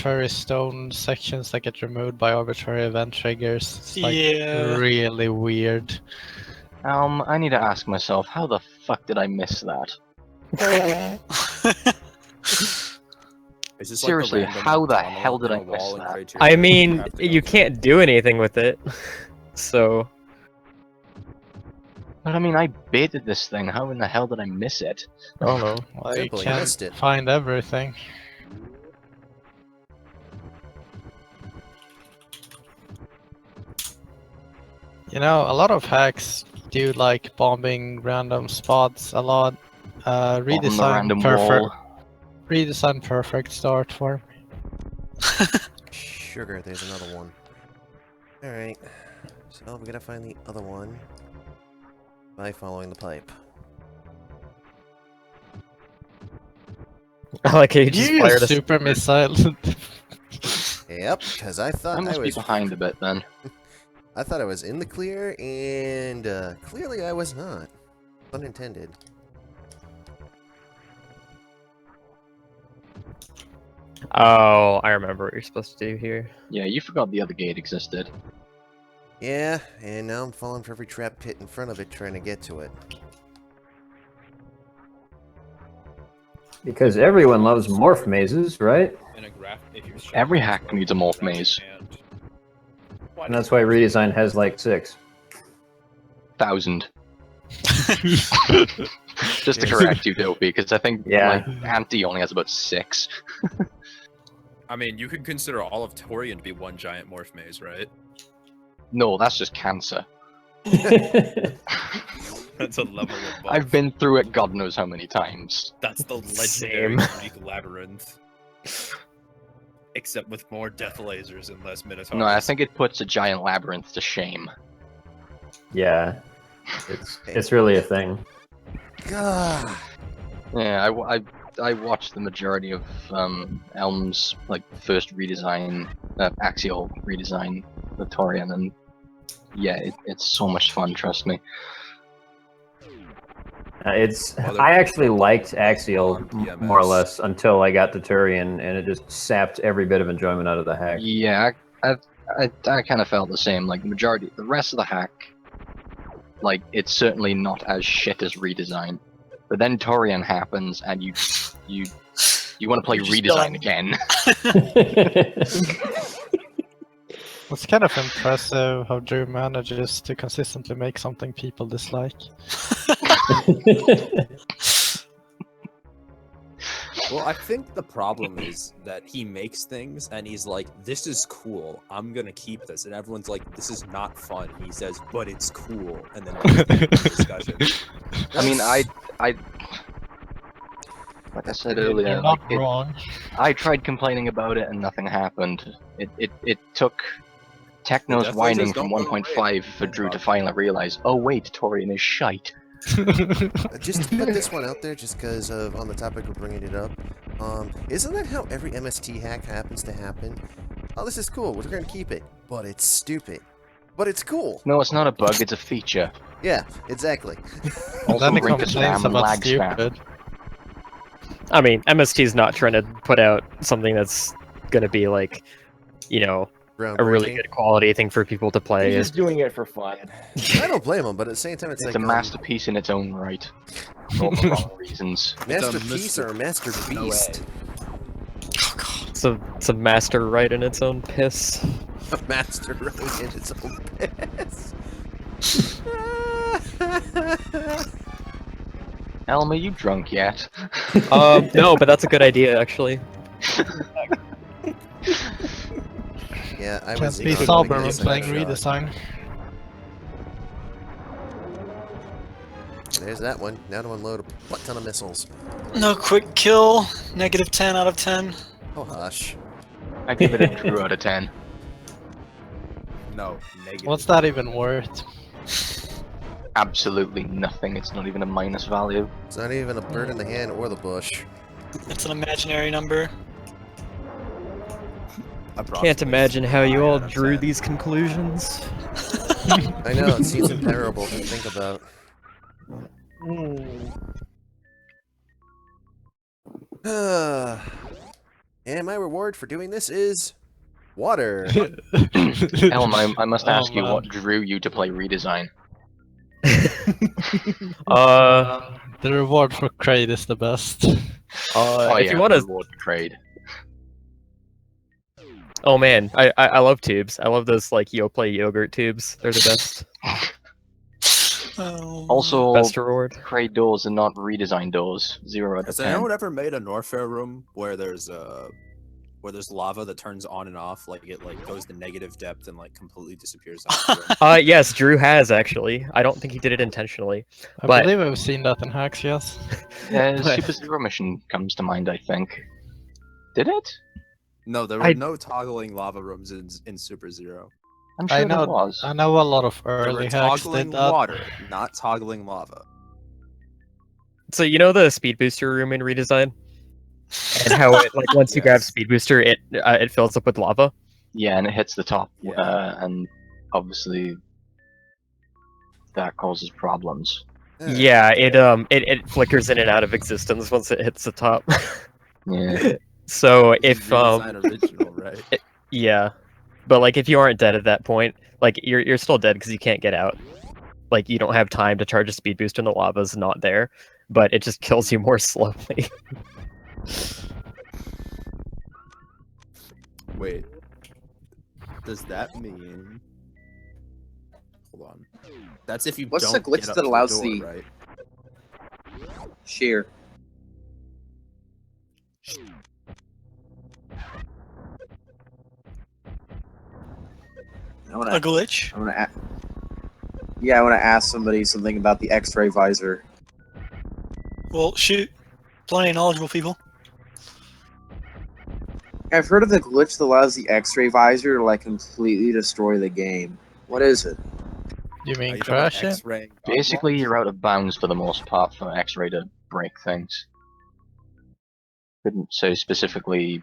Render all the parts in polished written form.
arbitrary stone sections that get removed by arbitrary event triggers. It's like Yeah. really weird. I need to ask myself, how the fuck did I miss that? Is this Seriously, like the random how the tunnel hell did in I a miss wall in that? Creature I that mean, have to go you through? can't do anything with it, so... But I mean, I baited this thing. How in the hell did I miss it? I don't know. I Simple, you can't missed it. find everything. You know, a lot of hacks do like bombing random spots a lot. On the Redesign random perfect. wall. Redesign perfect start for me. Sugar, there's another one. Alright. So we gotta find the other one by following the pipe. I like how you just You fired a super missile. Yep, because I thought I must I be was behind a bit then. I thought I was in the clear, and clearly I was not. Unintended. Oh, I remember what you're supposed to do here. Yeah, you forgot the other gate existed. Yeah, and now I'm falling for every trap pit in front of it trying to get to it. Because everyone loves morph mazes, right? Every hack needs a morph maze. And that's why Redesign has like 6. 1,000. Just to correct you, Dopey, because I think Yeah. like Anti only has about 6. I mean, you could consider all of Torian to be one giant morph maze, right? No, that's just cancer. That's a level above. I've been through it God knows how many times. That's the legendary Same. Greek labyrinth. Except with more death lasers and less minotaurs. No, I think it puts a giant labyrinth to shame. Yeah. It's really a thing. Gah! Yeah, I watched the majority of Elm's like first redesign, Axeil redesign, the Torian, and yeah, it's so much fun. Trust me. I actually liked Axeil more or less until I got to Turian, and it just sapped every bit of enjoyment out of the hack. Yeah, I kind of felt the same. Like the rest of the hack, like it's certainly not as shit as redesign. But then Torian happens, and you want to play You're just redesign done. again. It's kind of impressive how Drew manages to consistently make something people dislike. Well, I think the problem is that he makes things and he's like, this is cool, I'm gonna keep this. And everyone's like, this is not fun. He says, but it's cool. And then there's the discussion. I mean, like I said earlier, You're not like, wrong. I tried complaining about it and nothing happened. It took Techno's Death whining lasers from don't go 1.5 away. for Drew to finally realize, oh wait, Torian is shite. Just to put this one out there, just because on the topic of bringing it up, isn't that how every MST hack happens to happen? Oh, this is cool, we're gonna keep it, but it's stupid. But it's cool. No, it's not a bug, it's a feature. Yeah, exactly. And then he bring the complains spam about lag spam. stupid. I mean, MST's not trying to put out something that's gonna be like, you know, a really Groundbreaking. good quality thing for people to play. He's just doing it for fun. I don't blame him, but at the same time, it's It's like a masterpiece in its own right. For all the wrong reasons. masterpiece or master beast. It's a master right in its own piss. A master really in its own piss. Elm, are you drunk yet? No, but that's a good idea actually. Yeah, I Can't was be not sober gonna when get a playing second shot. redesign. There's that one. Now to unload a butt ton of missiles. No quick kill. -10 out of 10. Oh, hush. I give it a Drew out of 10. No, negative. What's that even worth? Absolutely nothing, it's not even a minus value. It's not even a bird in the hand or the bush. It's an imaginary number. Can't imagine how you all drew these conclusions. I know, it seems impenetrable to think about. And my reward for doing this is water. Elm, I must Oh, ask you man. what drew you to play Redesign. The reward for Kraid is the best. If you want the to, reward for trade. oh man, I love tubes. I love those like Yoplait yogurt tubes. They're the best. Oh, Also, Best reward. Trade doors and not Redesign doors. 0 out of Has 10. anyone ever made a Norfair room where there's lava that turns on and off, like it like goes to negative depth and like completely disappears out of the room? Yes, Drew has actually. I don't think he did it intentionally. I But- believe I've seen that in hacks, yes. Yeah, But- Super Zero mission comes to mind, I think. Did it? No, there were no toggling lava rooms in Super Zero. I'm sure I there know, was. I know a lot of They were early hacks toggling did that. water, not toggling lava. So you know the speed booster room in Redesign, and how it, like once you grab Yes. speed booster, it fills up with lava. Yeah, and it hits the top, Yeah. and obviously that causes problems. Yeah, it flickers in and out of existence once it hits the top. Yeah. So This is if Redesign original, right? yeah, but like if you aren't dead at that point, like you're still dead because you can't get out. Like you don't have time to charge a speed booster and the lava's not there, but it just kills you more slowly. Wait, does that mean? Hold on. That's if you What's don't the glitch get up that to allows door, the- right? Sheer. I a wanna, glitch. I wanna, yeah, I wanna ask somebody something about the X-ray visor. Well, shoot. Plenty of knowledgeable people. I've heard of the glitch that allows the X-ray visor to like completely destroy the game. What is it? You Are mean you talking about crash it? X-raying Basically, objects? you're out of bounds for the most part for X-ray to break things. Couldn't say specifically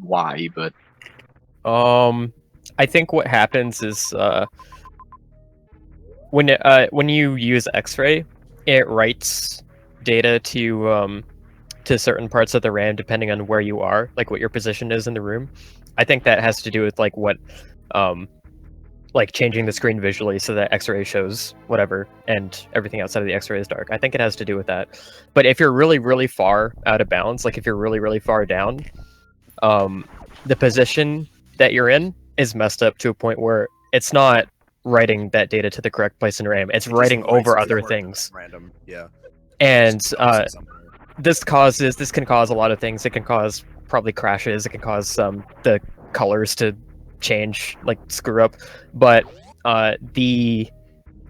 why, but I think what happens is when you use X-ray, it writes data to certain parts of the RAM depending on where you are, like what your position is in the room. I think that has to do with like what like changing the screen visually so that X-ray shows whatever and everything outside of the X-ray is dark. I think it has to do with that. But if you're really, really far out of bounds, like if you're really, really far down, the position that you're in is messed up to a point where it's not writing that data to the correct place in RAM. It's It just writing writes over it other to things. Random, yeah. And Just crosses somewhere. this can cause a lot of things. It can cause probably crashes. It can cause the colors to change, like screw up. But the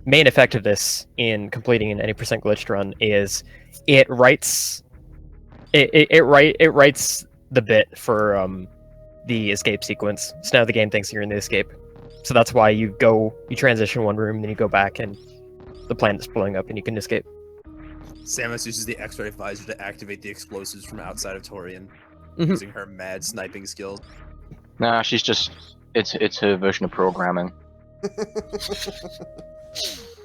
main effect of this in completing an any percent glitched run is it writes it writes the bit for the escape sequence. So now the game thinks you're in the escape. So that's why you transition one room, then you go back, and the planet's blowing up, and you can escape. Samus uses the X-ray visor to activate the explosives from outside of Torian, Mhm. using her mad sniping skills. nah, she's just it's her version of programming.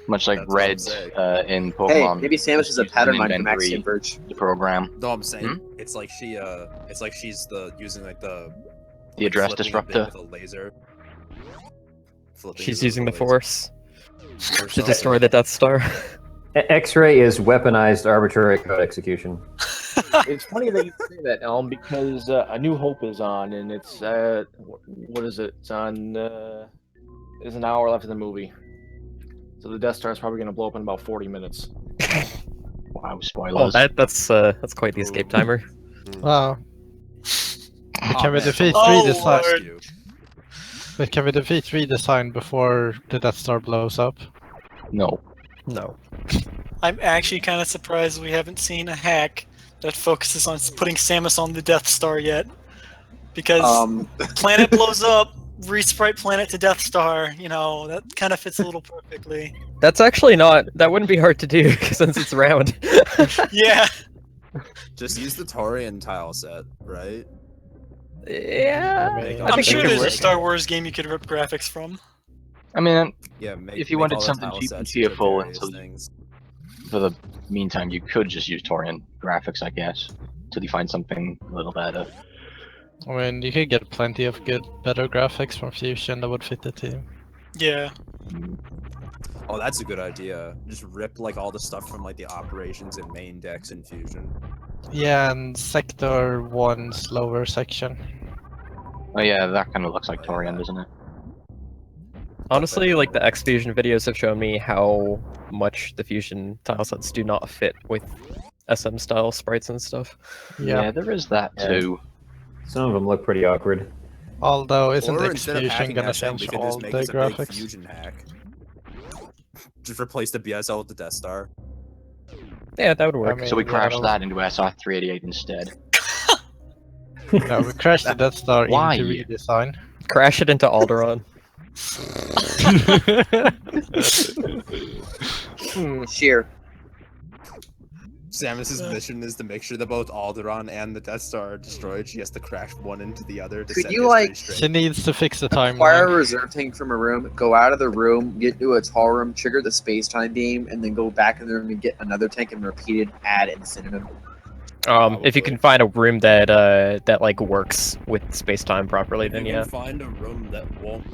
Much like That's what I'm Red saying. in Hey, Pokemon. maybe Samus is a Using pattern mind from inventory Axiom Verge. to program No, I'm saying it's like she's using like the address flipping a bit disruptor. with a laser. Flipping She's it with using a the laser. Force Or to something. destroy the Death Star. X-ray is weaponized arbitrary code execution. It's funny that you say that, Elm, because A New Hope is on, and it's what is it? It's on. There's an hour left in the movie, so the Death Star is probably going to blow up in about 40 minutes. Wow, Oh, spoilers. that's quite the escape timer. Wow. Oh, Can we man, defeat Oh, redesign? Lord. But can we defeat redesign before the Death Star blows up? No. No. I'm actually kind of surprised we haven't seen a hack that focuses on putting Samus on the Death Star yet. Because planet blows up, resprite planet to Death Star, you know, that kind of fits a little perfectly. That's actually not. That wouldn't be hard to do since it's round. Yeah. Just use the Torian tile set, right? Yeah. Make I'm all sure the- there's a Star Wars game you could rip graphics from. I mean, Yeah, make, If you make wanted all the something tile cheap and sets into cheerful various until- things. for the meantime, you could just use Torian graphics, I guess, till you find something a little better. I mean, you could get plenty of good, better graphics from Fusion that would fit the team. Yeah. Oh, that's a good idea. Just rip like all the stuff from like the operations and main decks in Fusion. Yeah, and Sector 1's lower section. Oh yeah, that kind of looks like Oh, Torian, yeah. doesn't it? Honestly, like the X Fusion videos have shown me how much the Fusion tilesets do not fit with SM style sprites and stuff. Yeah. There is that Yeah. too. Some of them look pretty awkward. Although, isn't Or X instead of Fusion hacking gonna SM, change we could all just the make this a big graphics? Fusion hack. Just replace the BSL with the Death Star. Yeah, that would work. I mean, So we yeah, crash that'll- that into SR388 instead. No, we crashed the Death Star Why? into redesign. Crash it into Alderaan. Sheer. Samus's mission is to make sure that both Alderaan and the Death Star are destroyed. She has to crash one into the other to Could set you, history like- straight. She needs to fix the Acquire a timeline. reserve tank from a room, go out of the room, get to its hall room, trigger the space-time beam, and then go back in the room and get another tank and repeat it ad infinitum. If you can find a room that that like works with space time properly, If then you yeah. can find a room that won't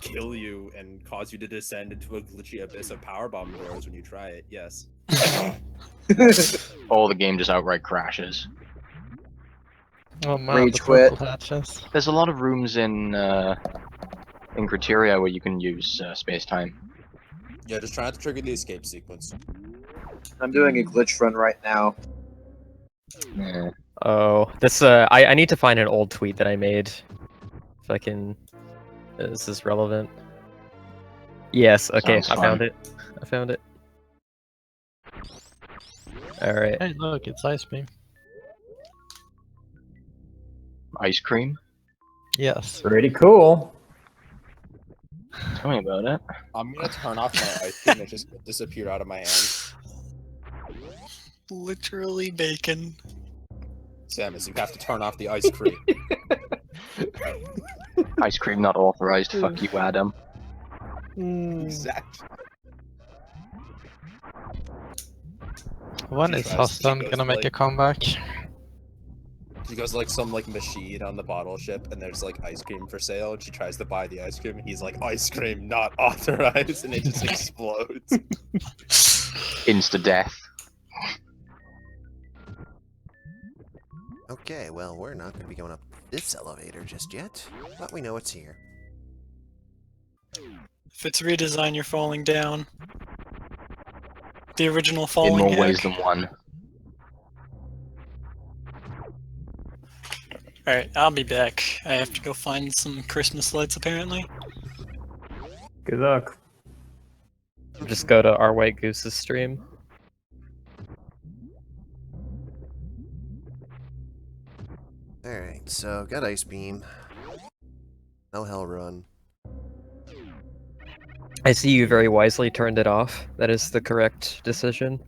kill you and cause you to descend into a glitchy abyss of powerbomb doors when you try it, yes. Or the game just outright crashes. Oh man, Rage the quit. purple hatches. There's a lot of rooms in Criteria where you can use space-time. Yeah, just try not to trigger the escape sequence. I'm doing a glitch run right now. Yeah. Oh, this I need to find an old tweet that I made. If I can, is this relevant? Yes. Okay, Sounds I found fun. it. I found it. All right. Hey, look, it's Ice Beam. Ice cream? Yes. Pretty cool. Tell me about it. I'm gonna turn off my ice cream. It just disappeared out of my hand. Literally bacon. Samus, you have to turn off the ice cream. Ice cream not authorized. Fuck you, Adam. Exactly. When She is tries- she Huston goes gonna make like- a comeback? She goes like some like machine on the bottle ship, and there's like ice cream for sale. And she tries to buy the ice cream, and he's like, "Ice cream not authorized," and it just explodes. Insta death. Okay, well, we're not going to be going up this elevator just yet, but we know it's here. If it's redesign, you're falling down. The original In falling more hack. ways than one. Alright, I'll be back. I have to go find some Christmas lights apparently. Good luck. Just go to our White Goose's stream. Alright, so got Ice Beam. No Hell Run. I see you very wisely turned it off. That is the correct decision.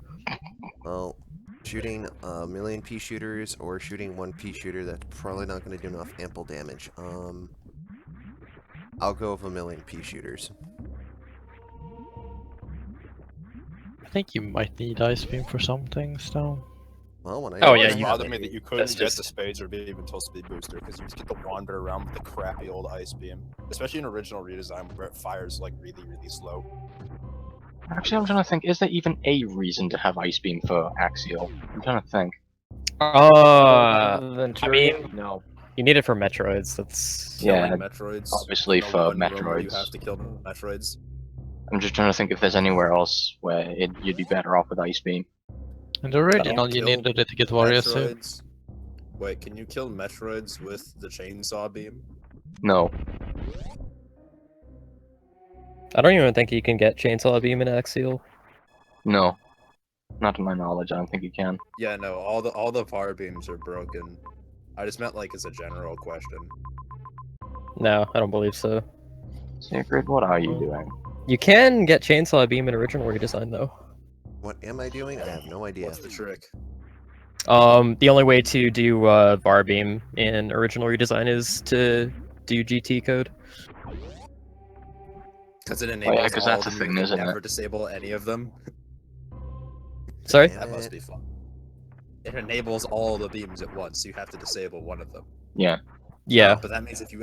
Well, shooting a million pea shooters or shooting one pea shooter, that's probably not going to do enough ample damage. I'll go with a million pea shooters. I think you might need Ice Beam for some things, though. Well, when I Oh, know yeah, I It you- have bothered me it, that you couldn't That's get just- the Spades or Beam until Speed Booster, because you just get to wander around with the crappy old Ice Beam. Especially in original redesign where it fires like really, really slow. Actually, I'm trying to think, is there even a reason to have Ice Beam for Axeil? I'm trying to think. Other than I mean, Tyrion? No. you need it for Metroids. That's Yeah, Killing Metroids. obviously in the for one room where you Metroids. have to kill the Metroids. I'm just trying to think if there's anywhere else where you'd be better off with Ice Beam. In the original, you kill needed it to get Warrior Suit. Metroids. Wait, can you kill Metroids with the chainsaw beam? No. I don't even think you can get Chainsaw Beam in Axeil. No. Not to my knowledge, I don't think you can. Yeah, no, all the power beams are broken. I just meant like as a general question. No, I don't believe so. Sacred, what are you doing? You can get Chainsaw Beam in original redesign though. what am I doing? I have no idea. What's the trick? The only way to do Bar Beam in original redesign is to do GT code. Because it enables yeah, 'cause all that's of the them, thing, you isn't can it? never disable any of them. Sorry? Damn That must it. be fun. It enables all the beams at once, so you have to disable one of them. Yeah. Yeah. But that means if you